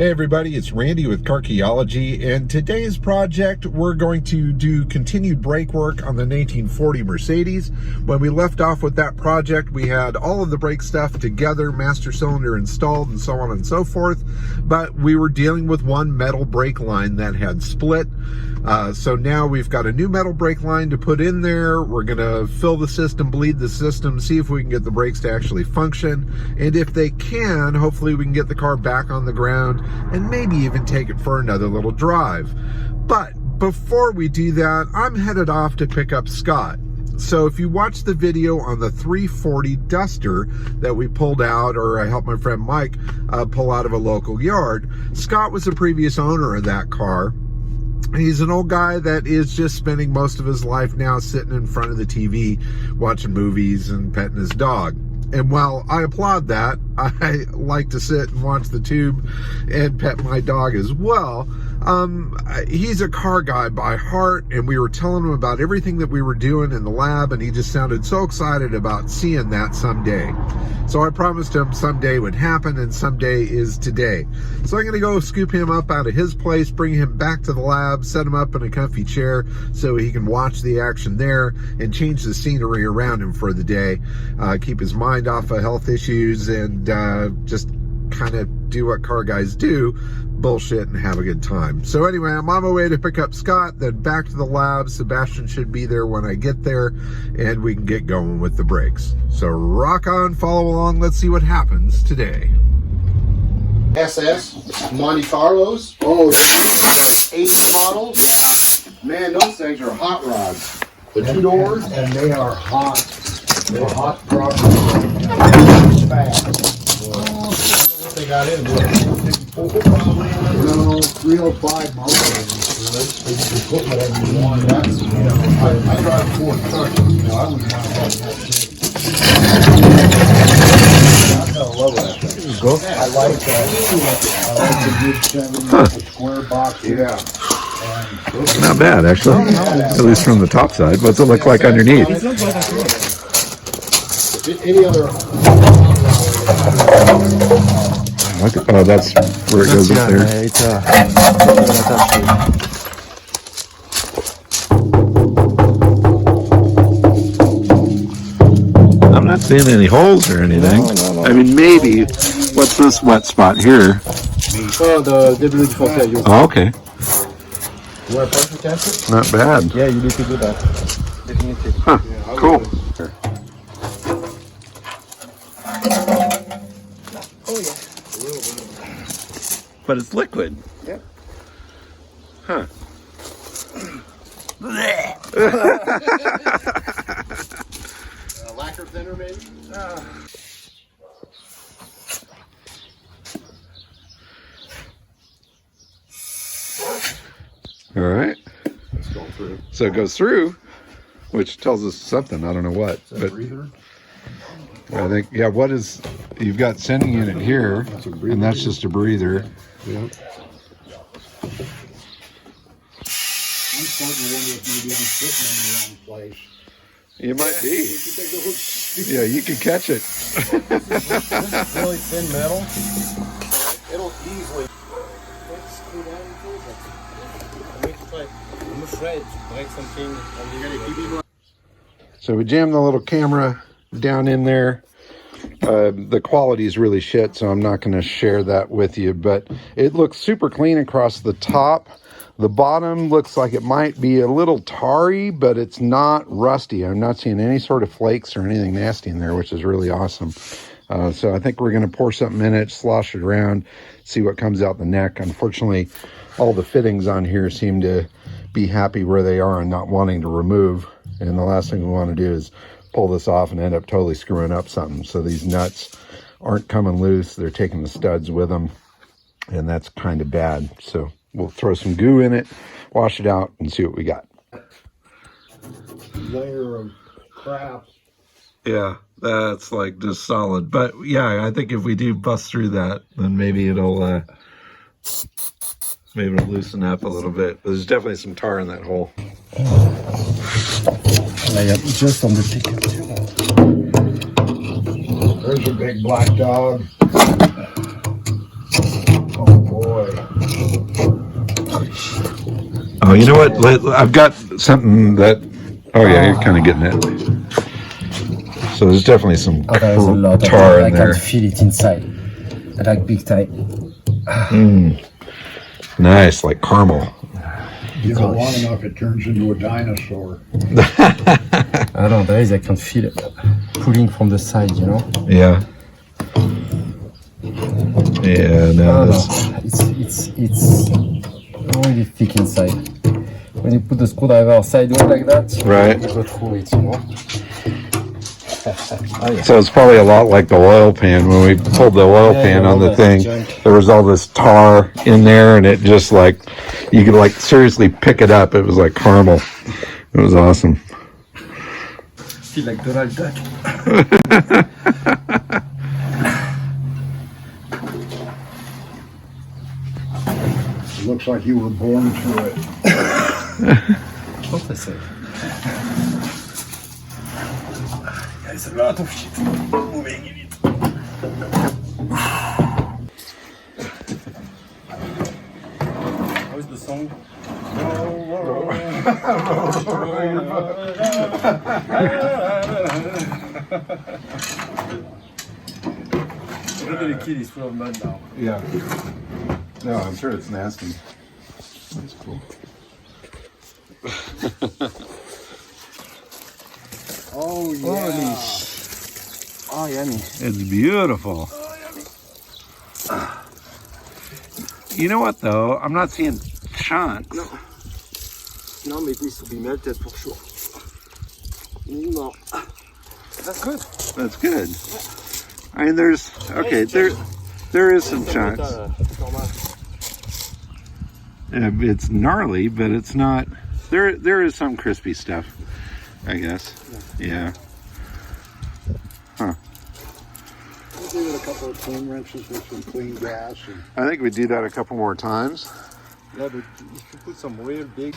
Hey everybody, it's Randy with Carchaeology, and today's project we're going to do continued brake work on the 1940 Mercedes. When we left off with that project, we had all of the brake stuff together, master cylinder installed and so on and so forth, but we were dealing with one metal brake line that had split. So now we've got a new metal brake line to put in there. We're going to fill the system, bleed the system, see if we can get the brakes to actually function, and if they can, hopefully we can get the car back on the ground and maybe even take it for another little drive. But before we do that, I'm headed off to pick up Scott. So if you watch the video on the 340 Duster that we pulled out, or I helped my friend Mike pull out of a local yard, Scott was the previous owner of that car. He's an old guy that is just spending most of his life now sitting in front of the TV, watching movies and petting his dog. And while I applaud that, I like to sit and watch the tube and pet my dog as well. He's a car guy by heart, and we were telling him about everything that we were doing in the lab, and he just sounded so excited about seeing that someday. So I promised him someday would happen, and someday is today. So I'm going to go scoop him up out of his place, bring him back to the lab, set him up in a comfy chair so he can watch the action there and change the scenery around him for the day, keep his mind off of health issues, and just kind of do what car guys do, bullshit and have a good time. So anyway, I'm on my way to pick up Scott, then back to the lab. Sebastien should be there when I get there, and we can get going with the brakes. So rock on, follow along, let's see what happens today. SS Monte Carlos. Oh, they're like 80 models. Yeah. Man, those things are hot rods. The two doors. And they are hot. They're hot property. Fast. What they got in there? No, 305 motor. You can put whatever you want. That's, you know, I drive a Ford truck. You know, I wouldn't mind having that shit. I'm gonna love that thing. I like that. I like the good 7 square box. Yeah. Not bad, actually. At least from the top side. What's it look like underneath? Any other? Oh, that's where it goes up there. I'm not seeing any holes or anything. No. I mean, maybe. What's this wet spot here? Oh, okay. You want to pressure test it? Not bad. Yeah, you need to do that. Definitely. Huh, Yeah, cool. Oh, yeah. But it's liquid. Yep. Huh. Lacquer thinner, maybe? All right. Let's go through. So it goes through, which tells us something. I don't know what. Is that But a breather? I think, yeah, what is, you've got sending unit here, and that's just a breather. Yeah. I'm starting to wonder if maybe I'm sitting in the wrong place. You might be. Yeah, you can catch it. Really thin metal. It'll easily. I'm afraid to break something. You're gonna keep it. So we jammed the little camera down in there. The quality is really shit, so I'm not going to share that with you, but it looks super clean across the top. The bottom looks like it might be a little tarry, but it's not rusty. I'm not seeing any sort of flakes or anything nasty in there, which is really awesome. So I think we're going to pour something in it, slosh it around, see what comes out the neck. Unfortunately, all the fittings on here seem to be happy where they are and not wanting to remove. And the last thing we want to do is pull this off and end up totally screwing up something. So these nuts aren't coming loose. They're taking the studs with them, and that's kind of bad. So we'll throw some goo in it, wash it out, and see what we got. Layer of crap. Yeah, that's like just solid. But yeah, I think if we do bust through that, then maybe it'll loosen up a little bit. There's definitely some tar in that hole. Just on the ticket. There's a big black dog. Oh boy. Oh, you know what? I've got something that. Oh yeah, you're kind of getting it. So there's definitely some There's a lot of tar I in there. can feel it inside. Like big time. Nice, like caramel. Give it long enough, it turns into a dinosaur. I don't know, I can feel it pulling from the side, you know? Yeah. Yeah, no, that's... It's really thick inside. When you put the screwdriver sideways like that, Right. you go through it, you know? So it's probably a lot like the oil pan. When we pulled the oil pan on the thing, there was all this tar in there, and it just like, you could like seriously pick it up. It was like caramel. It was awesome. Feel like Donald Duck. It looks like you were born to it. What I say? There's a lot of shit moving in it. How's the song? Look at the kid, he's full of mud now. Yeah. No, I'm sure it's nasty. That's cool. Oh, yeah. Oh, yummy. It's beautiful. You know what though? I'm not seeing chunks. No, but it needs to be melted for sure. No. That's good. That's good. I mean, there's okay. There is some chunks. It's gnarly, but it's not. There is some crispy stuff, I guess. Yeah. Huh. We'll give it a couple of clean wrenches with some clean gas. And I think we do that a couple more times. Yeah, but if you put some real big.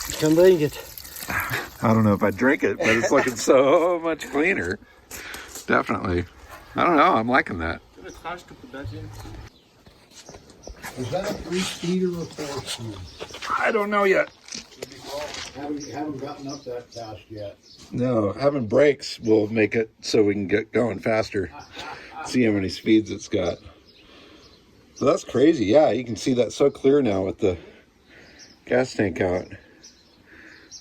You can drink it. I don't know if I drink it, but it's looking so much cleaner. Definitely. I don't know. I'm liking that. Is trash to put that in? is that a 3-speed or a 4-speed? I don't know yet. Haven't gotten up that fast yet. No, having brakes will make it so we can get going faster. See how many speeds it's got. So that's crazy. Yeah, you can see that so clear now with the gas tank out.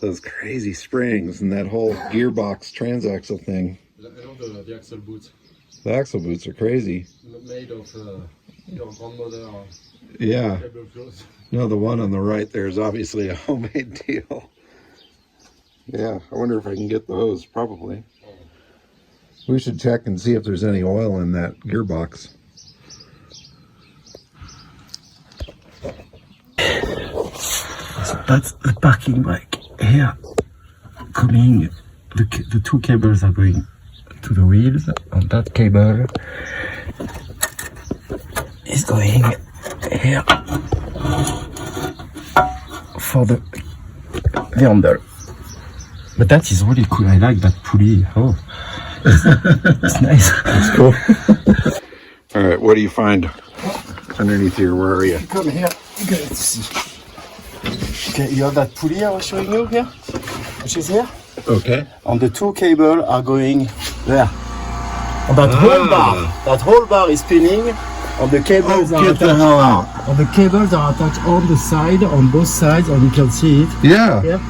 Those crazy springs and that whole gearbox transaxle thing. I love the axle boots. The axle boots are crazy. Made of your grandmother. Yeah. No, the one on the right there is obviously a homemade deal. Yeah, I wonder if I can get those. Probably. We should check and see if there's any oil in that gearbox. That's the parking brake. Here, coming, the two cables are going to the wheels, and that cable is going here for the handle. But that is really cool. I like that pulley. Oh, it's nice. That's cool. All right, what do you find underneath here? Where are you? Come here. Okay, let's see. Okay, you have that pulley I was showing you here, which is here. Okay. And the two cables are going there. And that whole bar is spinning, and the cables are Get the attached. hell out. And the cables are attached on the side, on both sides, and you can see it Yeah. here.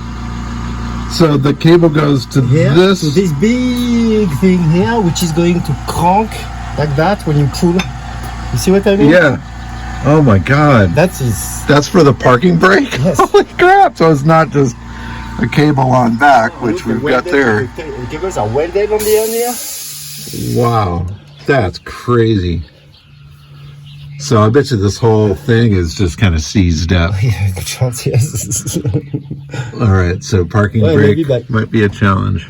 So the cable goes to Here, this. to this big thing here, which is going to crank like that when you pull. You see what I mean? Yeah. Oh my God. That is. That's for the parking brake? Yes. Holy crap. So it's not just a cable on back, which we've got there. The cables are welded on the end here. Wow. That's crazy. So I bet you this whole thing is just kind of seized up. Yeah, good chance, yes. All right. So parking Well, brake maybe that- might be a challenge.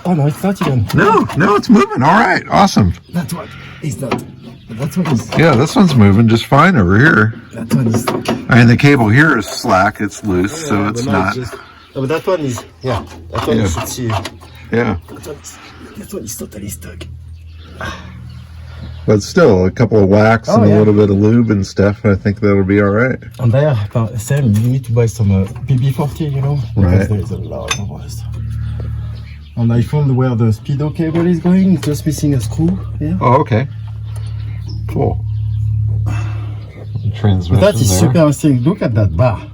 Oh no, it's not even. No, it's moving. All right. Awesome. That one is not. That one is. Yeah, this one's moving just fine over here. That one is. And the cable here is slack, it's loose, so it's not. But that one is, that one Yeah. you should see. Yeah. That one is totally stuck. But still, a couple of wax and a little bit of lube and stuff, I think that'll be all right. And there, Sam, you need to buy some PB40, you know? Right. Because there is a lot of rust. And I found where the speedo cable is going, it's just missing a screw here. Oh, okay. Cool. Transmission That is there. super interesting. Look at that bar.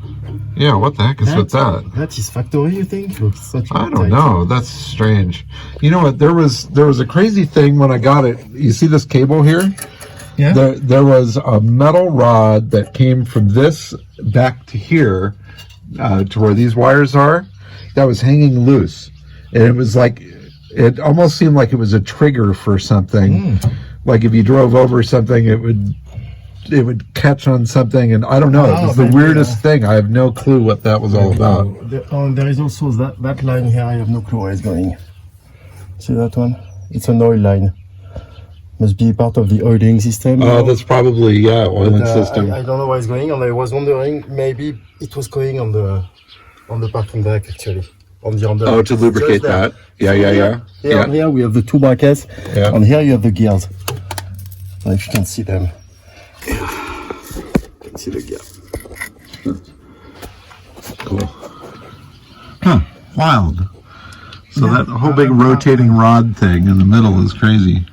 Yeah, what the heck is with that? That is factory, you think? Looks such I don't know. That's strange. You know what? There was a crazy thing when I got it. You see this cable here? Yeah. There was a metal rod that came from this back to here, to where these wires are, that was hanging loose. And it was like, it almost seemed like it was a trigger for something. Like if you drove over something, it would catch on something, and I don't know. It was the weirdest thing. I have no clue what that was all about. There is also that line here. I have no clue where it's going. See that one? It's an oil line. Must be part of the oiling system. Oh, that's probably, oiling system. I don't know where it's going, and I was wondering maybe it was going on the parking brake actually. On the under. Oh, to lubricate that. Yeah. Here we have the two brackets, and here you have the gears. So if you can see them. You can see the gear. Cool. Huh. Wild. So that whole big rotating rod thing in the middle is crazy.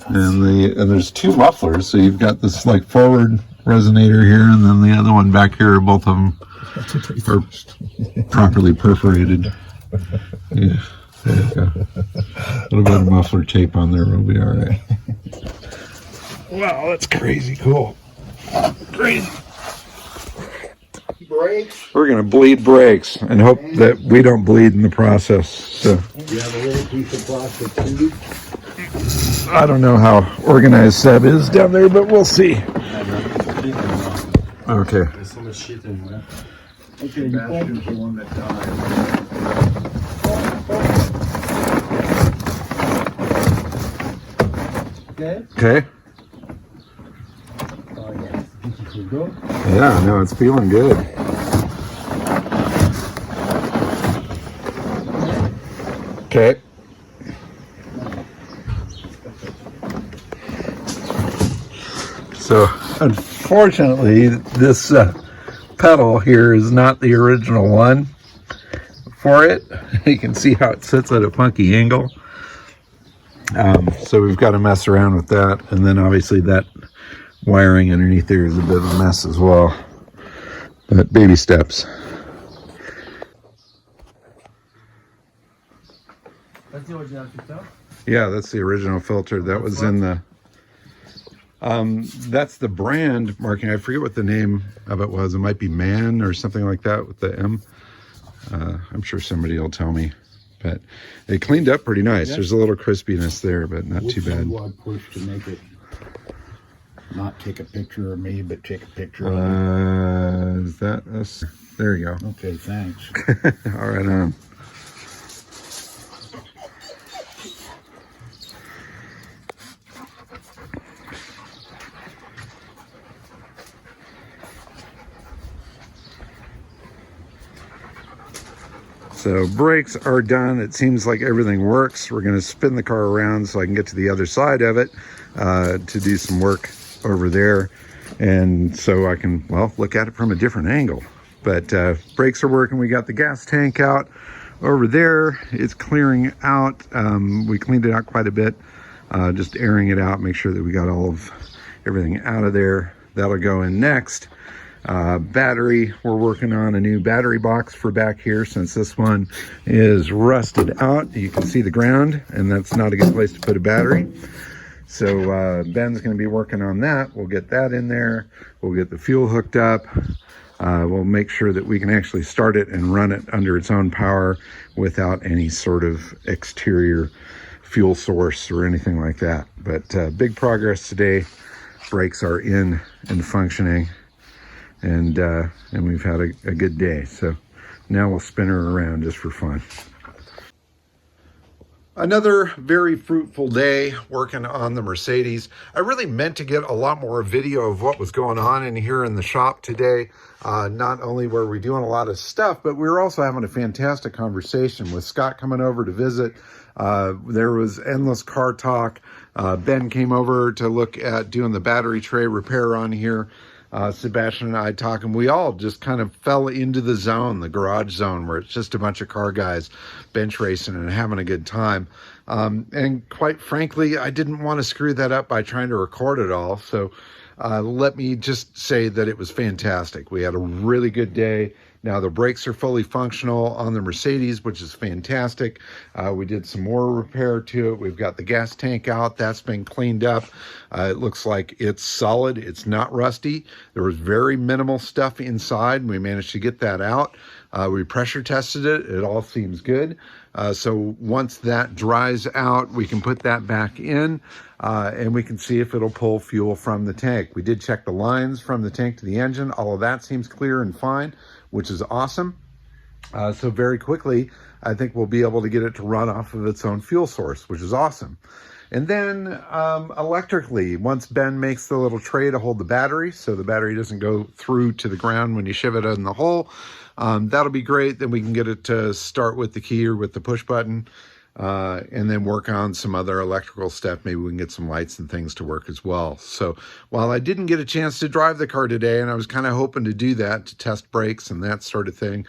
And there's two mufflers, so you've got this like forward resonator here, and then the other one back here. Both of them are properly perforated. Yeah. There you go. A little bit of muffler tape on there will be all right. Wow, that's crazy cool. Crazy. Brakes. We're gonna bleed brakes and hope that we don't bleed in the process. So You have a little piece of plastic tube. I don't know how organized Seb is down there, but we'll see. Okay. There's so much shit anywhere. Okay, Sebastian's the one that died. Okay. Oh yeah, beautiful. Go. Yeah, no, it's feeling good. Okay. So, unfortunately, this pedal here is not the original one for it. You can see how it sits at a funky angle. So we've got to mess around with that. And then obviously that wiring underneath there is a bit of a mess as well. But baby steps. That's the original filter. Yeah, that's the original filter. That was in the... that's the brand marking. I forget what the name of it was. It might be Man or something like that with the M. I'm sure somebody will tell me. But it cleaned up pretty nice. There's a little crispiness there, but not too bad. What do I push to make it not take a picture of me, but take a picture of me? Is that us? There you go. Okay, thanks. All right, on. So brakes are done. It seems like everything works. We're going to spin the car around so I can get to the other side of it to do some work over there. And so I can, well, look at it from a different angle. But brakes are working. We got the gas tank out over there. It's clearing out. We cleaned it out quite a bit, just airing it out, make sure that we got all of everything out of there. That'll go in next. Battery, we're working on a new battery box for back here since this one is rusted out. You can see the ground, and that's not a good place to put a battery. So Ben's going to be working on that. We'll get that in there. We'll get the fuel hooked up. We'll make sure that we can actually start it and run it under its own power without any sort of exterior fuel source or anything like that. But big progress today. Brakes are in and functioning. And we've had a good day. So now we'll spin her around just for fun. Another very fruitful day working on the Mercedes. I really meant to get a lot more video of what was going on in here in the shop today. Not only were we doing a lot of stuff, but we were also having a fantastic conversation with Scott coming over to visit. There was endless car talk. Ben came over to look at doing the battery tray repair on here. Sebastien and I talking, we all just kind of fell into the zone, the garage zone, where it's just a bunch of car guys bench racing and having a good time. And quite frankly, I didn't want to screw that up by trying to record it all. So let me just say that it was fantastic. We had a really good day. Now the brakes are fully functional on the Mercedes, which is fantastic. We did some more repair to it. We've got the gas tank out. That's been cleaned up. It looks like it's solid. It's not rusty. There was very minimal stuff inside, and we managed to get that out. We pressure tested it. It all seems good. So once that dries out, we can put that back in, and we can see if it'll pull fuel from the tank. We did check the lines from the tank to the engine. All of that seems clear and fine, which is awesome. So very quickly, I think we'll be able to get it to run off of its own fuel source, which is awesome. And then electrically, once Ben makes the little tray to hold the battery, so the battery doesn't go through to the ground when you shove it in the hole, that'll be great. Then we can get it to start with the key or with the push button, and then work on some other electrical stuff. Maybe we can get some lights and things to work as well. So while I didn't get a chance to drive the car today, and I was kind of hoping to do that to test brakes and that sort of thing,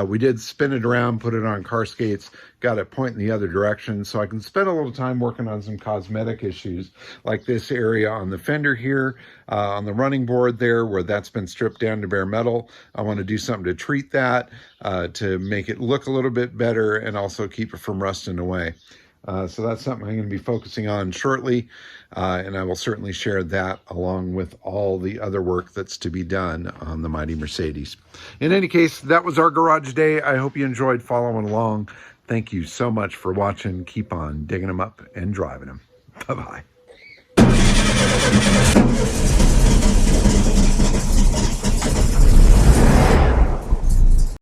we did spin it around, put it on car skates, got it pointing the other direction, so I can spend a little time working on some cosmetic issues, like this area on the fender here, on the running board there, where that's been stripped down to bare metal. I want to do something to treat that, to make it look a little bit better and also keep it from rusting away. So that's something I'm going to be focusing on shortly, and I will certainly share that along with all the other work that's to be done on the mighty Mercedes. In any case, that was our garage day. I hope you enjoyed following along. Thank you so much for watching. Keep on digging them up and driving them. Bye-bye.